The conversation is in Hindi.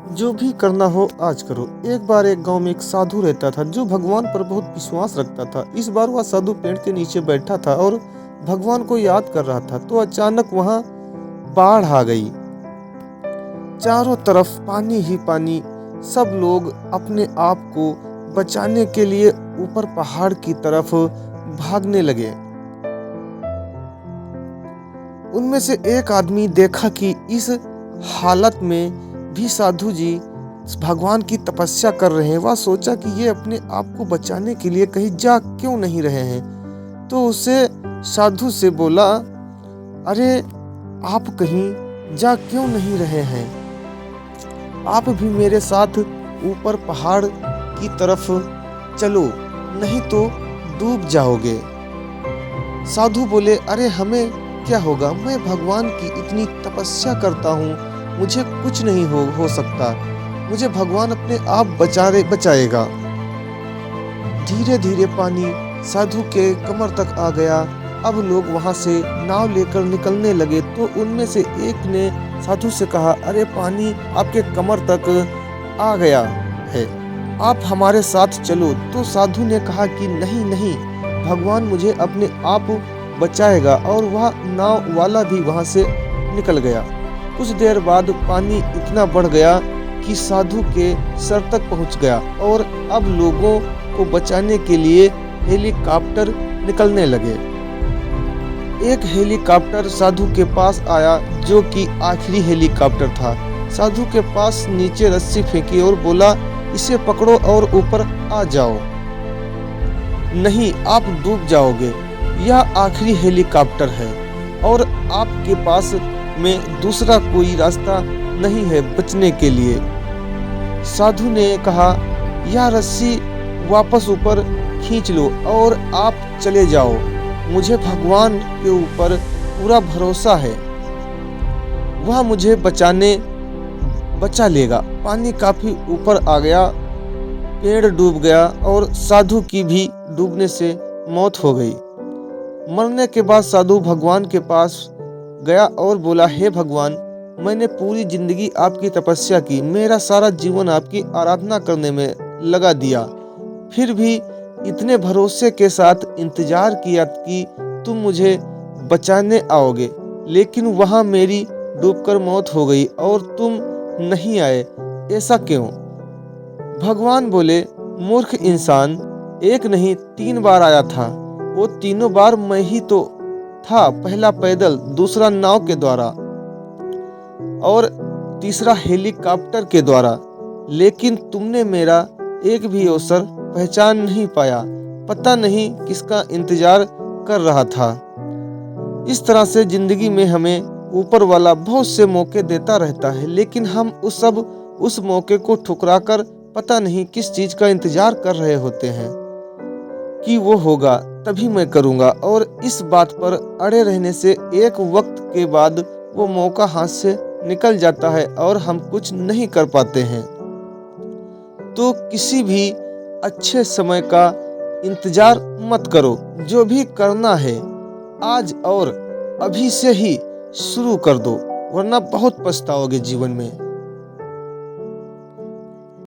जो भी करना हो आज करो। एक बार एक गांव में एक साधु रहता था जो भगवान पर बहुत विश्वास रखता था। इस बार वह साधु पेड़ के नीचे बैठा था और भगवान को याद कर रहा था, तो अचानक वहां बाढ़ आ गई। चारों तरफ पानी ही पानी। सब लोग अपने आप को बचाने के लिए ऊपर पहाड़ की तरफ भागने लगे। उनमें से एक आदमी देखा कि इस हालत में भी साधु जी भगवान की तपस्या कर रहे हैं। वह सोचा कि ये अपने आप को बचाने के लिए कहीं जा क्यों नहीं रहे हैं। तो उसे साधु से बोला, अरे आप कहीं जा क्यों नहीं रहे हैं? आप भी मेरे साथ ऊपर पहाड़ की तरफ चलो, नहीं तो डूब जाओगे। साधु बोले, अरे हमें क्या होगा, मैं भगवान की इतनी तपस्या करता हूँ, मुझे कुछ नहीं हो सकता, मुझे भगवान अपने आप बचाएगा। धीरे धीरे पानी साधु के कमर तक आ गया। अब लोग वहां से नाव लेकर निकलने लगे, तो उनमें से एक ने साधु से कहा, अरे पानी आपके कमर तक आ गया है, आप हमारे साथ चलो। तो साधु ने कहा कि नहीं नहीं, भगवान मुझे अपने आप बचाएगा। और वह नाव वाला भी वहां से निकल गया। कुछ देर बाद पानी इतना बढ़ गया कि साधु के सर तक पहुंच गया और अब लोगों को बचाने के लिए हेलीकॉप्टर निकलने लगे। एक हेलीकॉप्टर साधु के पास आया, जो कि आखिरी हेलीकॉप्टर था। साधु के पास नीचे रस्सी फेंकी और बोला, इसे पकड़ो और ऊपर आ जाओ, नहीं आप डूब जाओगे। यह आखिरी हेलीकॉप्टर है और आपके पास में दूसरा कोई रास्ता नहीं है बचने के लिए। साधु ने कहा, यह रस्सी वापस ऊपर खींच लो और आप चले जाओ, मुझे भगवान के ऊपर पूरा भरोसा है, वह मुझे बचा लेगा। पानी काफी ऊपर आ गया, पेड़ डूब गया और साधु की भी डूबने से मौत हो गई। मरने के बाद साधु भगवान के पास गया और बोला, हे भगवान, मैंने पूरी जिंदगी आपकी तपस्या की, मेरा सारा जीवन आपकी आराधना करने में लगा दिया, फिर भी इतने भरोसे के साथ इंतजार किया कि तुम मुझे बचाने आओगे, लेकिन वहां मेरी डूबकर मौत हो गई और तुम नहीं आए, ऐसा क्यों? भगवान बोले, मूर्ख इंसान, एक नहीं 3 बार आया था, वो तीनों बार मैं ही तो था। पहला पैदल, दूसरा नाव के द्वारा और तीसरा हेलीकॉप्टर के द्वारा, लेकिन तुमने मेरा एक भी अवसर पहचान नहीं पाया, पता नहीं किसका इंतजार कर रहा था। इस तरह से जिंदगी में हमें ऊपर वाला बहुत से मौके देता रहता है, लेकिन हम उस मौके को ठुकराकर पता नहीं किस चीज का इंतजार कर रहे होते हैं कि वो होगा तभी मैं करूंगा, और इस बात पर अड़े रहने से एक वक्त के बाद वो मौका हाथ से निकल जाता है और हम कुछ नहीं कर पाते हैं। तो किसी भी अच्छे समय का इंतजार मत करो, जो भी करना है आज और अभी से ही शुरू कर दो, वरना बहुत पछताओगे जीवन में।